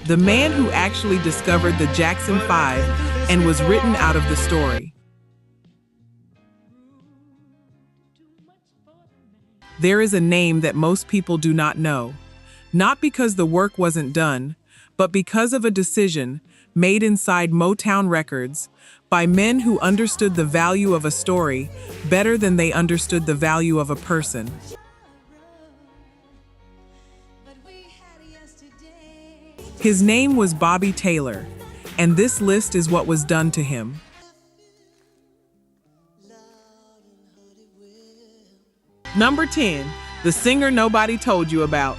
the man who actually discovered the Jackson 5 and was written out of the story. There is a name that most people do not know, not because the work wasn't done, but because of a decision made inside Motown Records by men who understood the value of a story better than they understood the value of a person. His name was Bobby Taylor, and this list is what was done to him. Number 10, the singer nobody told you about.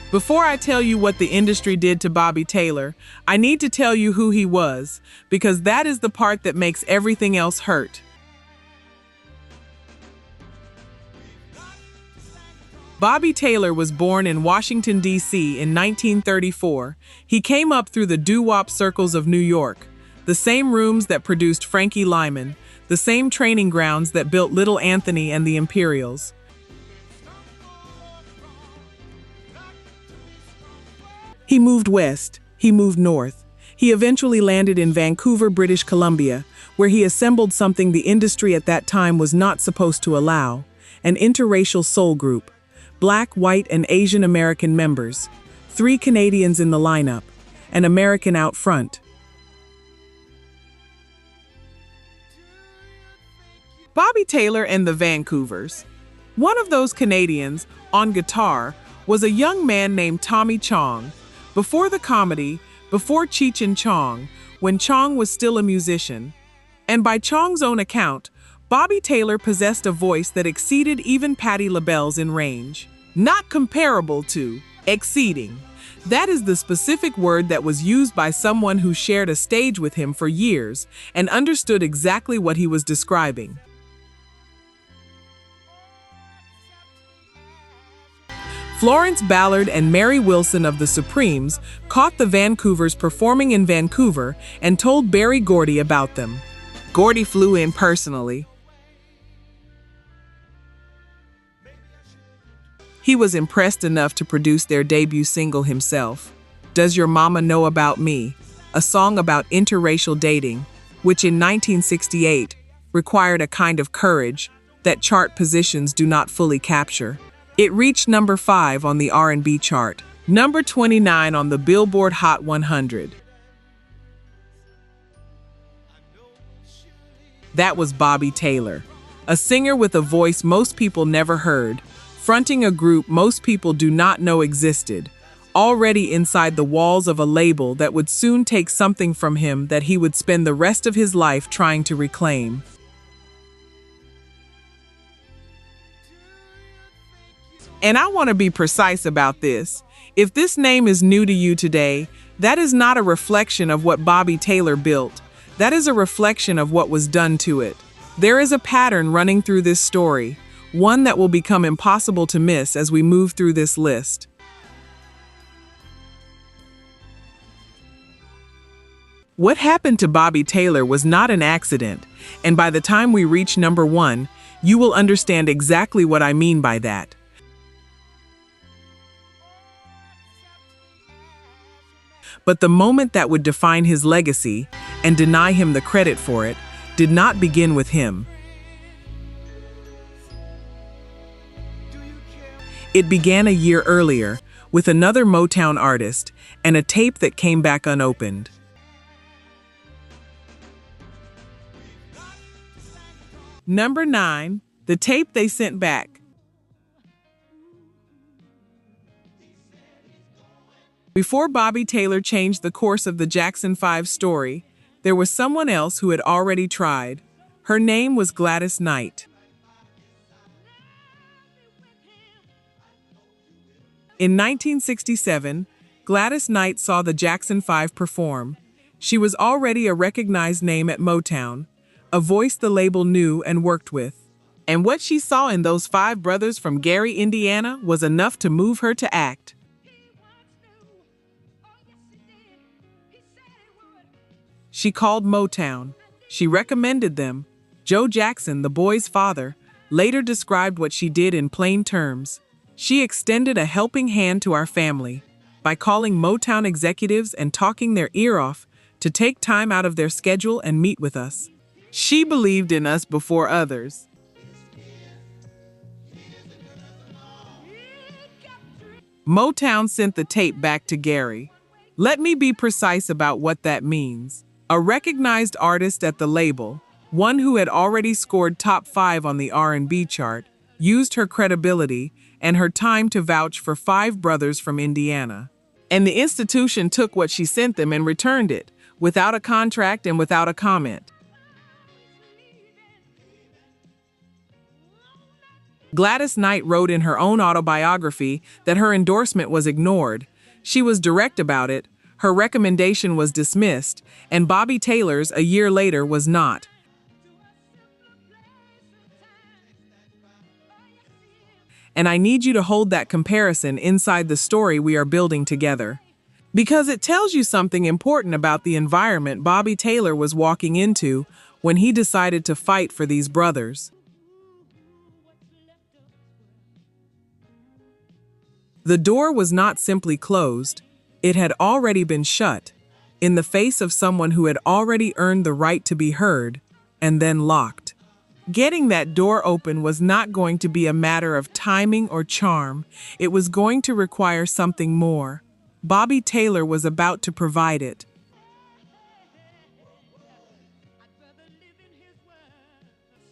Before I tell you what the industry did to Bobby Taylor, I need to tell you who he was, because that is the part that makes everything else hurt. Bobby Taylor was born in Washington, D.C. in 1934. He came up through the doo-wop circles of New York, the same rooms that produced Frankie Lyman, the same training grounds that built Little Anthony and the Imperials. He moved west, he moved north. He eventually landed in Vancouver, British Columbia, where he assembled something the industry at that time was not supposed to allow, an interracial soul group. Black, white, and Asian American members, 3 Canadians in the lineup, an American out front. Bobby Taylor and the Vancouvers. One of those Canadians, on guitar, was a young man named Tommy Chong. Before the comedy, before Cheech and Chong, when Chong was still a musician. And by Chong's own account, Bobby Taylor possessed a voice that exceeded even Patti LaBelle's in range. Not comparable to, exceeding. That is the specific word that was used by someone who shared a stage with him for years and understood exactly what he was describing. Florence Ballard and Mary Wilson of the Supremes caught the Vancouvers performing in Vancouver and told Berry Gordy about them. Gordy flew in personally. He was impressed enough to produce their debut single himself, Does Your Mama Know About Me?, a song about interracial dating, which in 1968 required a kind of courage that chart positions do not fully capture. It reached number 5 on the R&B chart, number 29 on the Billboard Hot 100. That was Bobby Taylor, a singer with a voice most people never heard, fronting a group most people do not know existed, already inside the walls of a label that would soon take something from him that he would spend the rest of his life trying to reclaim. And I want to be precise about this. If this name is new to you today, that is not a reflection of what Bobby Taylor built. That is a reflection of what was done to it. There is a pattern running through this story, one that will become impossible to miss as we move through this list. What happened to Bobby Taylor was not an accident, and by the time we reach number 1, you will understand exactly what I mean by that. But the moment that would define his legacy and deny him the credit for it did not begin with him. It began a year earlier with another Motown artist and a tape that came back unopened. Number 9, the tape they sent back. Before Bobby Taylor changed the course of the Jackson 5 story, there was someone else who had already tried. Her name was Gladys Knight. In 1967, Gladys Knight saw the Jackson 5 perform. She was already a recognized name at Motown, a voice the label knew and worked with. And what she saw in those 5 brothers from Gary, Indiana, was enough to move her to act. She called Motown. She recommended them. Joe Jackson, the boy's father, later described what she did in plain terms. She extended a helping hand to our family by calling Motown executives and talking their ear off to take time out of their schedule and meet with us. She believed in us before others. Motown sent the tape back to Gary. Let me be precise about what that means. A recognized artist at the label, one who had already scored top 5 on the R&B chart, used her credibility and her time to vouch for 5 brothers from Indiana. And the institution took what she sent them and returned it, without a contract and without a comment. Gladys Knight wrote in her own autobiography that her endorsement was ignored. She was direct about it, her recommendation was dismissed, and Bobby Taylor's a year later was not. And I need you to hold that comparison inside the story we are building together. Because it tells you something important about the environment Bobby Taylor was walking into when he decided to fight for these brothers. The door was not simply closed, it had already been shut, in the face of someone who had already earned the right to be heard, and then locked. Getting that door open was not going to be a matter of timing or charm. It was going to require something more. Bobby Taylor was about to provide it.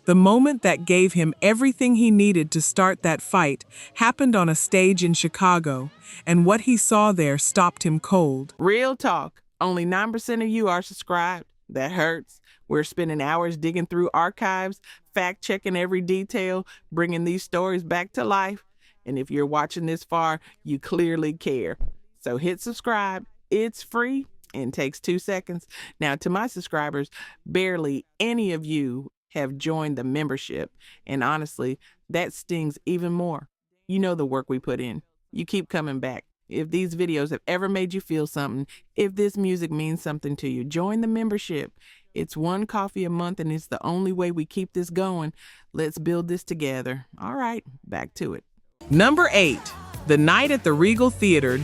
The moment that gave him everything he needed to start that fight happened on a stage in Chicago, and what he saw there stopped him cold. Real talk. Only 9% of you are subscribed. That hurts. We're spending hours digging through archives, fact-checking every detail, bringing these stories back to life. And if you're watching this far, you clearly care. So hit subscribe. It's free and takes 2 seconds. Now, to my subscribers, barely any of you have joined the membership. And honestly, that stings even more. You know the work we put in. You keep coming back. If these videos have ever made you feel something, if this music means something to you, join the membership. It's $1 coffee a month, and it's the only way we keep this going. Let's build this together. All right, back to it. Number 8, The Night at the Regal Theater.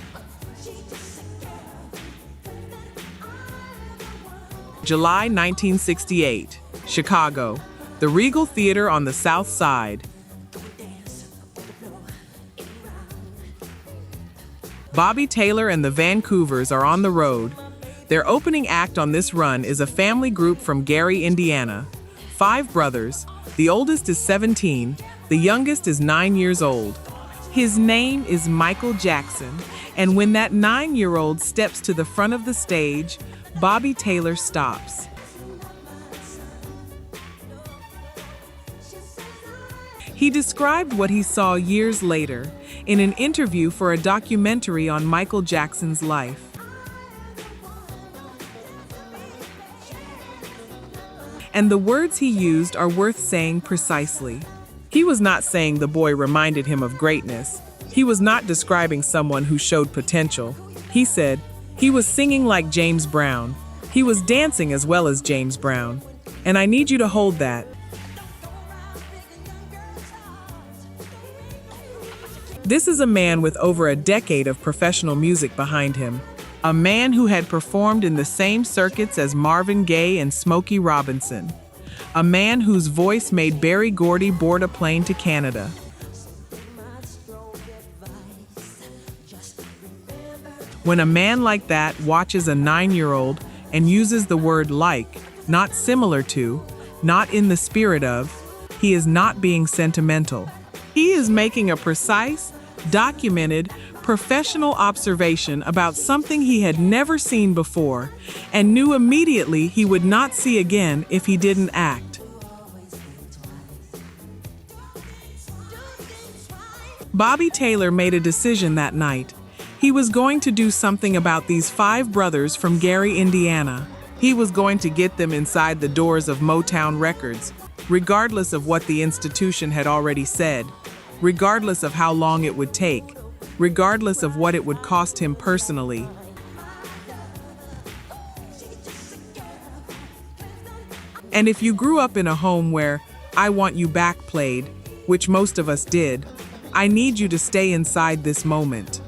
July 1968, Chicago, the Regal Theater on the South Side. Bobby Taylor and the Vancouvers are on the road. Their opening act on this run is a family group from Gary, Indiana. 5 brothers. The oldest is 17. The youngest is 9 years old. His name is Michael Jackson, and when that 9-year-old steps to the front of the stage, Bobby Taylor stops. He described what he saw years later in an interview for a documentary on Michael Jackson's life. And the words he used are worth saying precisely. He was not saying the boy reminded him of greatness. He was not describing someone who showed potential. He said, he was singing like James Brown. He was dancing as well as James Brown. And I need you to hold that. This is a man with over a decade of professional music behind him. A man who had performed in the same circuits as Marvin Gaye and Smokey Robinson. A man whose voice made Berry Gordy board a plane to Canada. When a man like that watches a 9-year-old and uses the word like, not similar to, not in the spirit of, he is not being sentimental. He is making a precise, documented, professional observation about something he had never seen before and knew immediately he would not see again if he didn't act. Bobby Taylor made a decision that night. He was going to do something about these 5 brothers from Gary, Indiana. He was going to get them inside the doors of Motown Records, regardless of what the institution had already said, regardless of how long it would take, regardless of what it would cost him personally. And if you grew up in a home where I Want You Back played, which most of us did, I need you to stay inside this moment.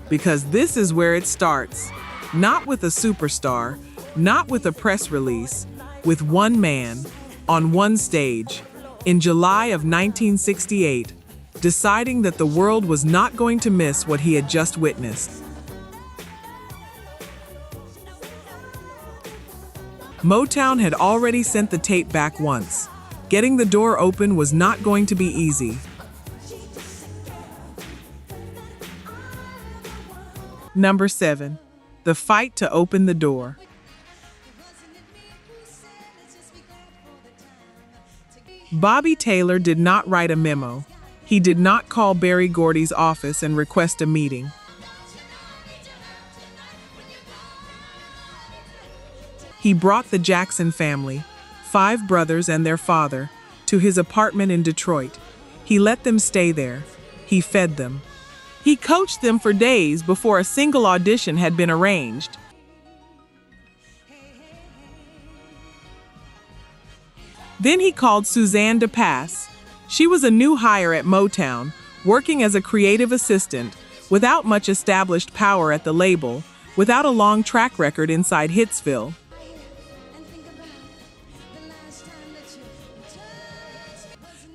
Because this is where it starts. Not with a superstar, not with a press release, with one man, on one stage, in July of 1968, deciding that the world was not going to miss what he had just witnessed. Motown had already sent the tape back once. Getting the door open was not going to be easy. Number 7. The fight to open the door. Bobby Taylor did not write a memo. He did not call Berry Gordy's office and request a meeting. He brought the Jackson family, 5 brothers and their father, to his apartment in Detroit. He let them stay there. He fed them. He coached them for days before a single audition had been arranged. Then he called Suzanne DePass. She was a new hire at Motown, working as a creative assistant, without much established power at the label, without a long track record inside Hitsville.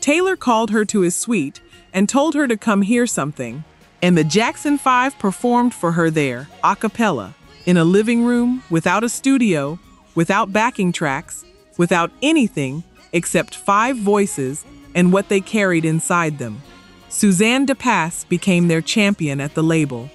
Taylor called her to his suite and told her to come hear something, and the Jackson 5 performed for her there, a cappella, in a living room, without a studio, without backing tracks, without anything except 5 voices and what they carried inside them. Suzanne DePass became their champion at the label.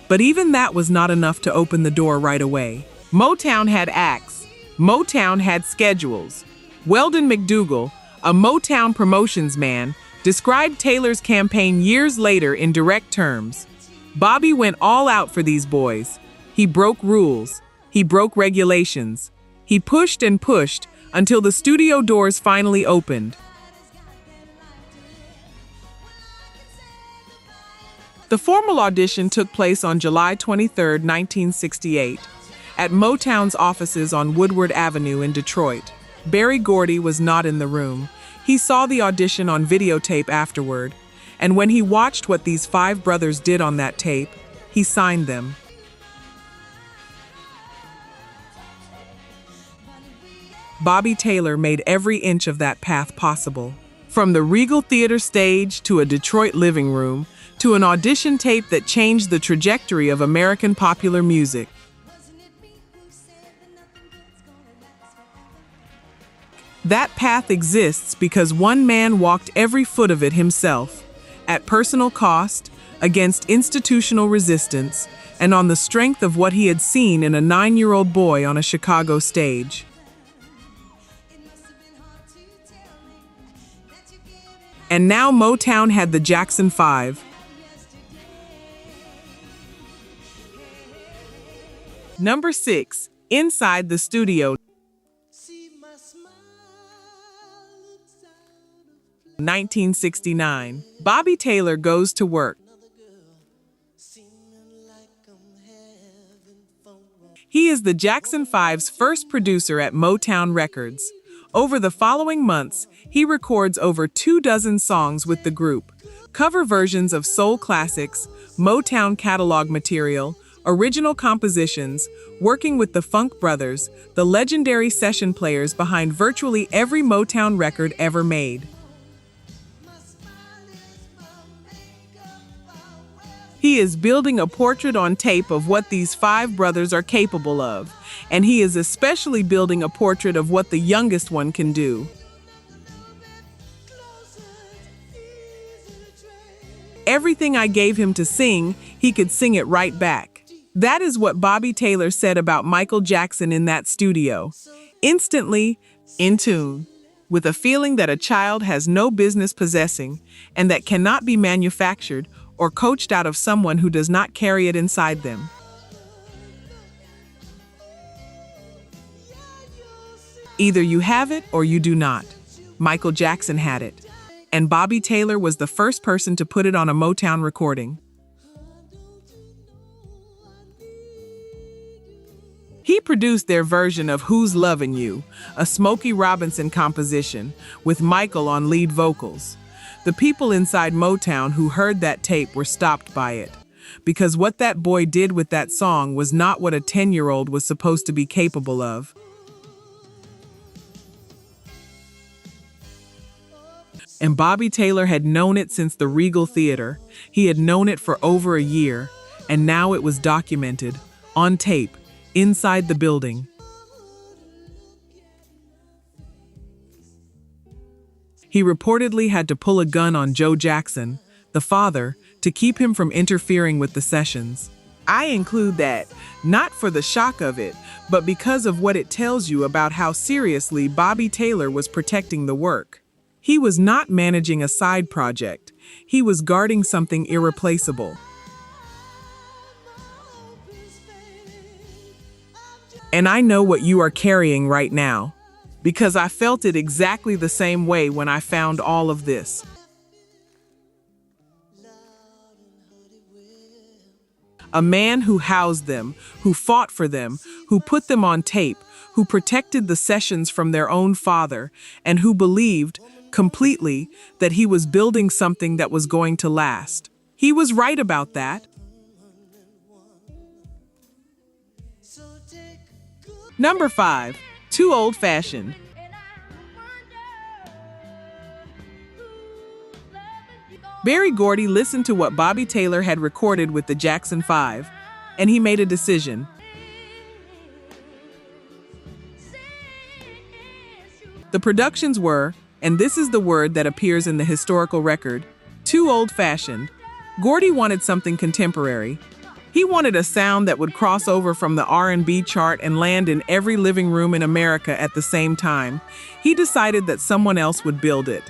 But even that was not enough to open the door right away. Motown had acts. Motown had schedules. Weldon McDougall, a Motown promotions man, described Taylor's campaign years later in direct terms. Bobby went all out for these boys. He broke rules. He broke regulations. He pushed and pushed until the studio doors finally opened. The formal audition took place on July 23, 1968, at Motown's offices on Woodward Avenue in Detroit. Berry Gordy was not in the room. He saw the audition on videotape afterward, and when he watched what these 5 brothers did on that tape, he signed them. Bobby Taylor made every inch of that path possible. From the Regal Theater stage to a Detroit living room, to an audition tape that changed the trajectory of American popular music. That path exists because one man walked every foot of it himself, at personal cost, against institutional resistance, and on the strength of what he had seen in a 9-year-old boy on a Chicago stage. And now Motown had the Jackson 5. Number 6. Inside the studio. 1969. Bobby Taylor goes to work. He is the Jackson 5's first producer at Motown Records. Over the following months, he records over 24 songs with the group, cover versions of soul classics, Motown catalog material, original compositions, working with the Funk Brothers, the legendary session players behind virtually every Motown record ever made. He is building a portrait on tape of what these 5 brothers are capable of, and he is especially building a portrait of what the youngest one can do. Everything I gave him to sing, he could sing it right back. That is what Bobby Taylor said about Michael Jackson in that studio. Instantly in tune, with a feeling that a child has no business possessing and that cannot be manufactured or coached out of someone who does not carry it inside them. Either you have it or you do not. Michael Jackson had it, and Bobby Taylor was the first person to put it on a Motown recording. produced their version of Who's Lovin' You, a Smokey Robinson composition, with Michael on lead vocals. The people inside Motown who heard that tape were stopped by it, because what that boy did with that song was not what a 10-year-old was supposed to be capable of. And Bobby Taylor had known it since the Regal Theater. He had known it for over a year, and now it was documented, on tape, inside the building. He reportedly had to pull a gun on Joe Jackson, the father, to keep him from interfering with the sessions. I include that, not for the shock of it, but because of what it tells you about how seriously Bobby Taylor was protecting the work. He was not managing a side project. He was guarding something irreplaceable. And I know what you are carrying right now, because I felt it exactly the same way when I found all of this. A man who housed them, who fought for them, who put them on tape, who protected the sessions from their own father, and who believed, completely, that he was building something that was going to last. He was right about that. Number 5, Too Old-Fashioned. Berry Gordy listened to what Bobby Taylor had recorded with the Jackson 5, and he made a decision. The productions were, and this is the word that appears in the historical record, too old-fashioned. Gordy wanted something contemporary. He wanted a sound that would cross over from the R&B chart and land in every living room in America at the same time. He decided that someone else would build it.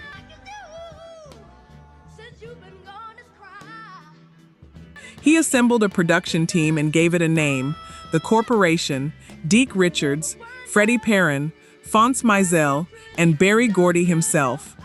He assembled a production team and gave it a name, The Corporation, Deke Richards, Freddie Perrin, Phonce Mizell, and Berry Gordy himself.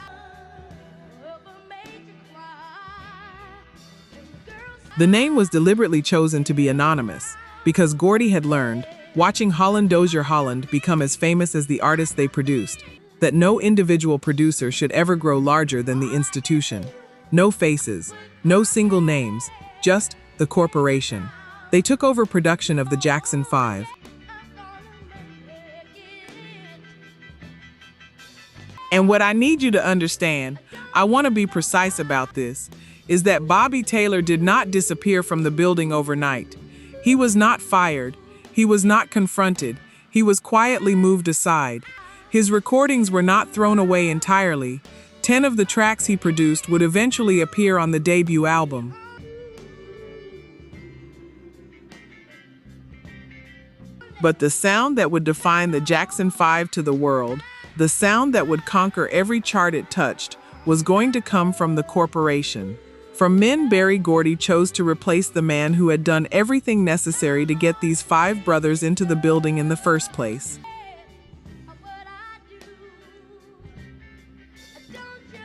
The name was deliberately chosen to be anonymous because Gordy had learned, watching Holland Dozier Holland become as famous as the artists they produced, that no individual producer should ever grow larger than the institution. No faces, no single names, just the corporation. They took over production of the Jackson 5. And what I need you to understand, I want to be precise about this, is that Bobby Taylor did not disappear from the building overnight. He was not fired. He was not confronted. He was quietly moved aside. His recordings were not thrown away entirely. 10 of the tracks he produced would eventually appear on the debut album. But the sound that would define the Jackson 5 to the world, the sound that would conquer every chart it touched, was going to come from the corporation. From men Berry Gordy chose to replace the man who had done everything necessary to get these 5 brothers into the building in the first place.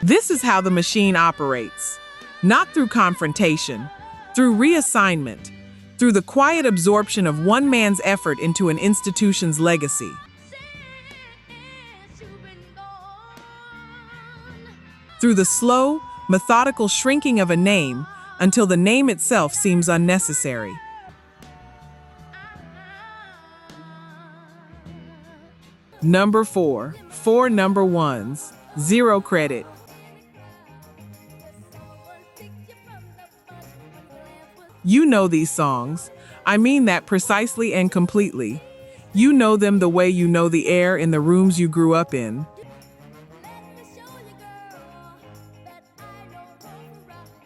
This is how the machine operates. Not through confrontation, through reassignment, through the quiet absorption of one man's effort into an institution's legacy. Through the slow, methodical shrinking of a name until the name itself seems unnecessary. Number 4, 4 number ones, 0 credit. You know these songs. I mean that precisely and completely. You know them the way you know the air in the rooms you grew up in.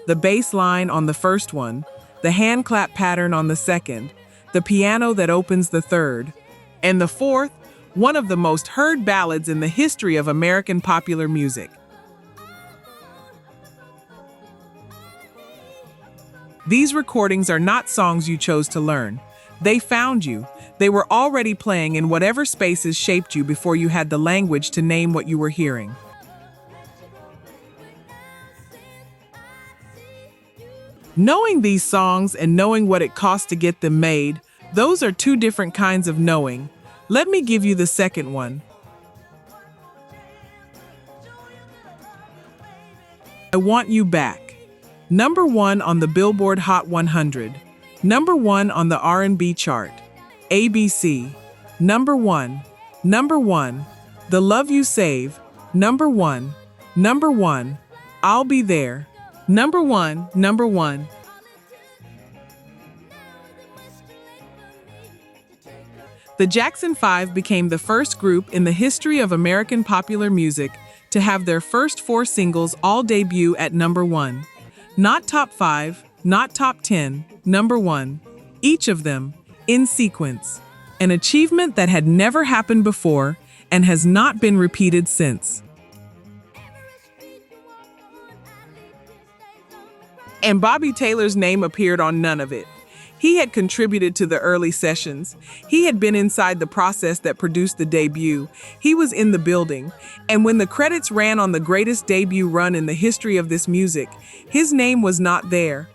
The bass line on the first one, the hand clap pattern on the second, the piano that opens the third, and the fourth, one of the most heard ballads in the history of American popular music. These recordings are not songs you chose to learn. They found you. They were already playing in whatever spaces shaped you before you had the language to name what you were hearing. Knowing these songs and knowing what it cost to get them made, Those are two different kinds of knowing. Let me give you the second one. I Want You Back. Number 1 on the Billboard Hot 100. Number 1 on the R&B chart. ABC. Number 1. Number 1. The Love You Save. Number 1. Number 1. I'll Be There. Number 1. Number 1. The Jackson 5 became the first group in the history of American popular music to have their first 4 singles all debut at number 1. Not top 5, not top 10, number 1. Each of them, in sequence. An achievement that had never happened before and has not been repeated since. And Bobby Taylor's name appeared on none of it. He had contributed to the early sessions. He had been inside the process that produced the debut. He was in the building. And when the credits ran on the greatest debut run in the history of this music, his name was not there.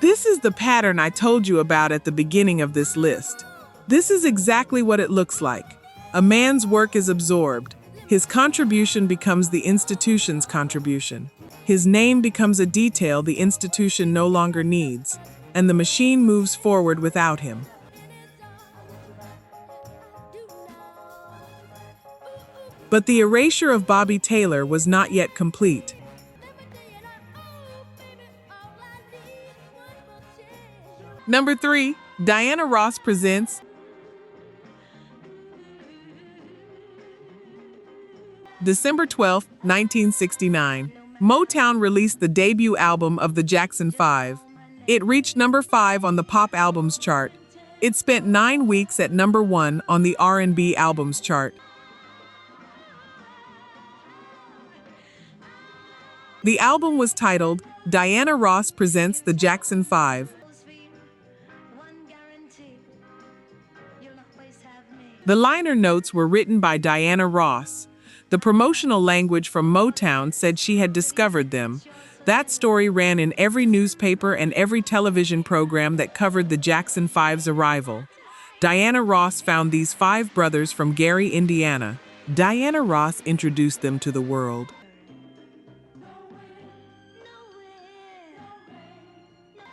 This is the pattern I told you about at the beginning of this list. This is exactly what it looks like. A man's work is absorbed. His contribution becomes the institution's contribution. His name becomes a detail the institution no longer needs, and the machine moves forward without him. But the erasure of Bobby Taylor was not yet complete. Number 3, Diana Ross presents December 12, 1969. Motown released the debut album of the Jackson 5. It reached number 5 on the pop albums chart. It spent 9 weeks at number 1 on the R&B albums chart. The album was titled Diana Ross Presents the Jackson 5. The liner notes were written by Diana Ross. The promotional language from Motown said she had discovered them. That story ran in every newspaper and every television program that covered the Jackson 5's arrival. Diana Ross found these 5 brothers from Gary, Indiana. Diana Ross introduced them to the world.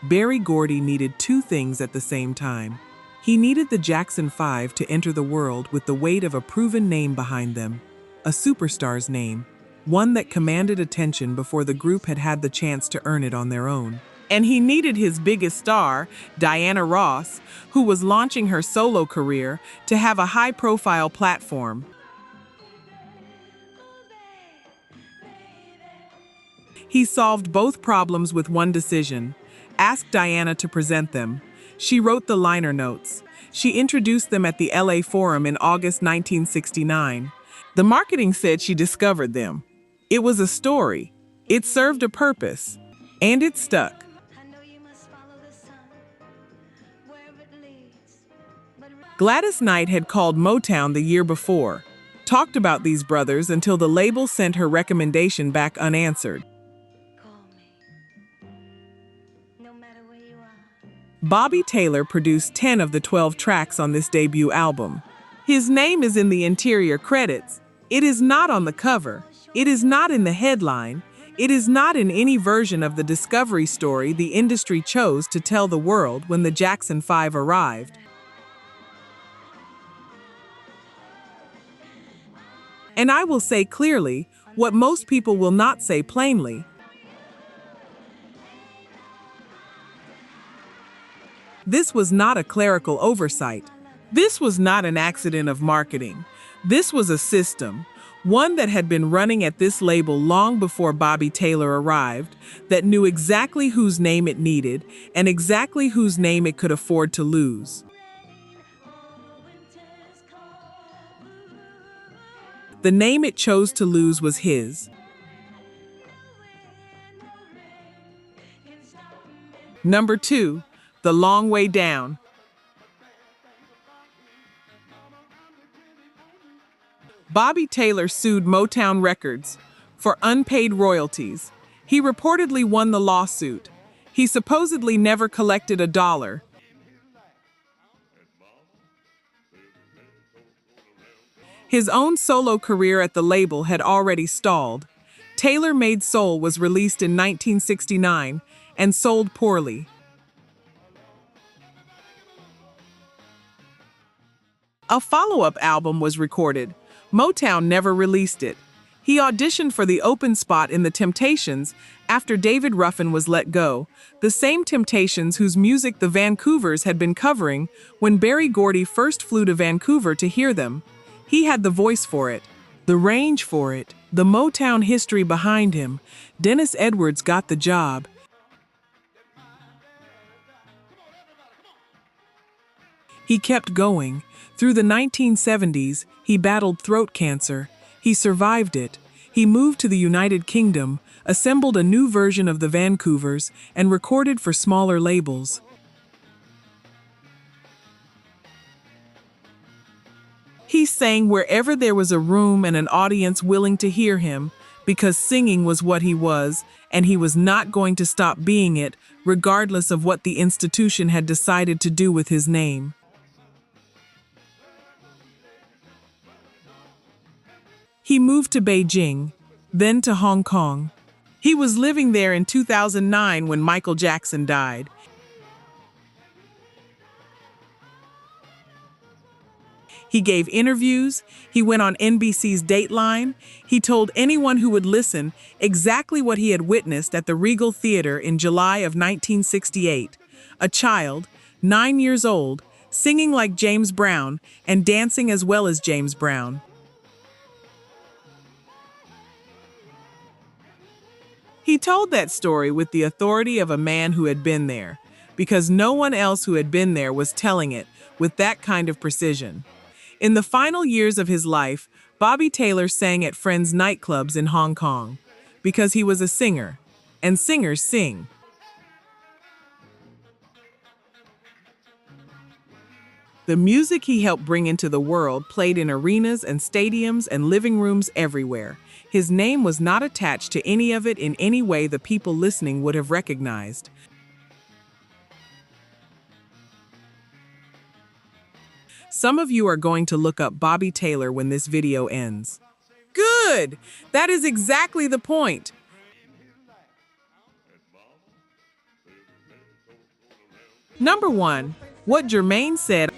Berry Gordy needed 2 things at the same time. He needed the Jackson 5 to enter the world with the weight of a proven name behind them. A superstar's name, one that commanded attention before the group had had the chance to earn it on their own. And he needed his biggest star, Diana Ross, who was launching her solo career, to have a high-profile platform. He solved both problems with one decision: ask Diana to present them. She wrote the liner notes. She introduced them at the LA Forum in August 1969. The marketing said she discovered them. It was a story. It served a purpose. And it stuck. Gladys Knight had called Motown the year before, talked about these brothers until the label sent her recommendation back unanswered. Bobby Taylor produced 10 of the 12 tracks on this debut album. His name is in the interior credits. It is not on the cover. It is not in the headline. It is not in any version of the discovery story the industry chose to tell the world when the Jackson 5 arrived. And I will say clearly what most people will not say plainly. This was not a clerical oversight. This was not an accident of marketing. This was a system, one that had been running at this label long before Bobby Taylor arrived, that knew exactly whose name it needed and exactly whose name it could afford to lose. The name it chose to lose was his. Number 2, The Long Way Down. Bobby Taylor sued Motown Records for unpaid royalties. He reportedly won the lawsuit. He supposedly never collected a dollar. His own solo career at the label had already stalled. Tailor-Made Soul was released in 1969 and sold poorly. A follow-up album was recorded. Motown never released it. He auditioned for the open spot in The Temptations after David Ruffin was let go, the same Temptations whose music the Vancouvers had been covering when Berry Gordy first flew to Vancouver to hear them. He had the voice for it, the range for it, the Motown history behind him. Dennis Edwards got the job. He kept going. Through the 1970s, he battled throat cancer. He survived it. He moved to the United Kingdom, assembled a new version of the Vancouvers, and recorded for smaller labels. He sang wherever there was a room and an audience willing to hear him, because singing was what he was, and he was not going to stop being it, regardless of what the institution had decided to do with his name. He moved to Beijing, then to Hong Kong. He was living there in 2009 when Michael Jackson died. He gave interviews, he went on NBC's Dateline, he told anyone who would listen exactly what he had witnessed at the Regal Theater in July of 1968. A child, 9 years old, singing like James Brown and dancing as well as James Brown. He told that story with the authority of a man who had been there, because no one else who had been there was telling it with that kind of precision. In the final years of his life, Bobby Taylor sang at friends' nightclubs in Hong Kong because he was a singer, and singers sing. The music he helped bring into the world played in arenas and stadiums and living rooms everywhere. His name was not attached to any of it in any way the people listening would have recognized. Some of you are going to look up Bobby Taylor when this video ends. Good! That is exactly the point. Number 1. What Jermaine said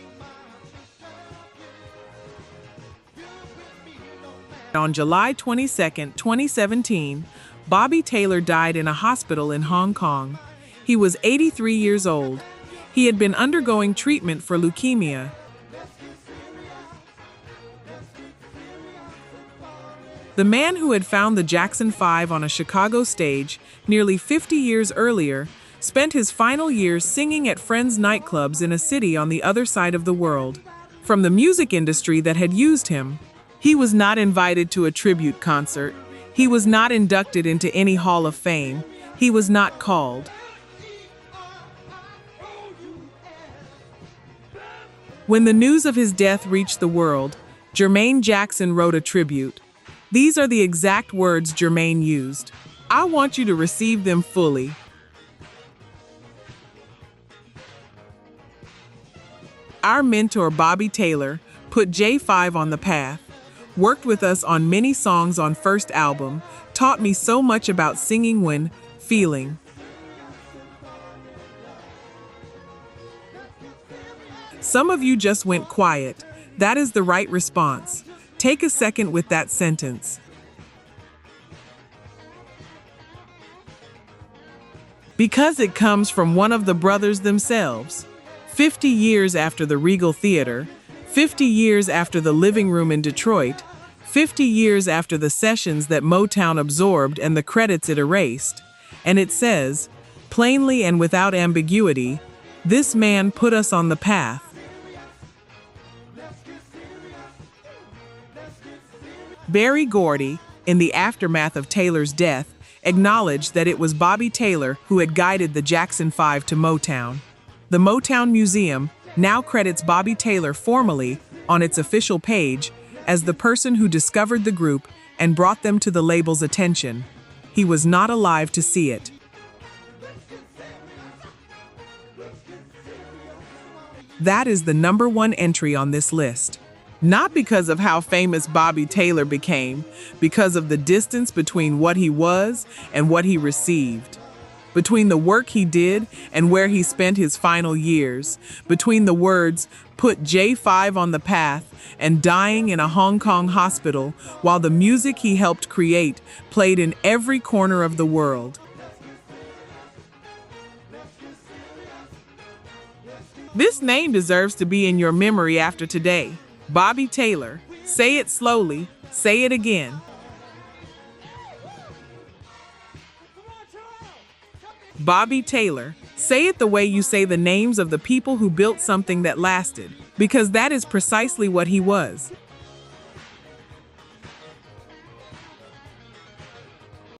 on July 22, 2017, Bobby Taylor died in a hospital in Hong Kong. He was 83 years old. He had been undergoing treatment for leukemia. The man who had found the Jackson 5 on a Chicago stage nearly 50 years earlier spent his final years singing at friends' nightclubs in a city on the other side of the world. From the music industry that had used him, he was not invited to a tribute concert. He was not inducted into any Hall of Fame. He was not called. When the news of his death reached the world, Jermaine Jackson wrote a tribute. These are the exact words Jermaine used. I want you to receive them fully. Our mentor Bobby Taylor put J5 on the path, worked with us on many songs on first album, taught me so much about singing when feeling. Some of you just went quiet. That is the right response. Take a second with that sentence. Because it comes from one of the brothers themselves. 50 years after the Regal Theater, 50 years after the living room in Detroit, 50 years after the sessions that Motown absorbed and the credits it erased, and it says, plainly and without ambiguity, this man put us on the path. Berry Gordy, in the aftermath of Taylor's death, acknowledged that it was Bobby Taylor who had guided the Jackson 5 to Motown. The Motown Museum now credits Bobby Taylor formally, on its official page, as the person who discovered the group and brought them to the label's attention. He was not alive to see it. That is the #1 entry on this list. Not because of how famous Bobby Taylor became, because of the distance between what he was and what he received. Between the work he did and where he spent his final years, between the words, "put J5 on the path," and dying in a Hong Kong hospital, while the music he helped create played in every corner of the world. This name deserves to be in your memory after today. Bobby Taylor. Say it slowly. Say it again. Bobby Taylor. Say it the way you say the names of the people who built something that lasted, because that is precisely what he was.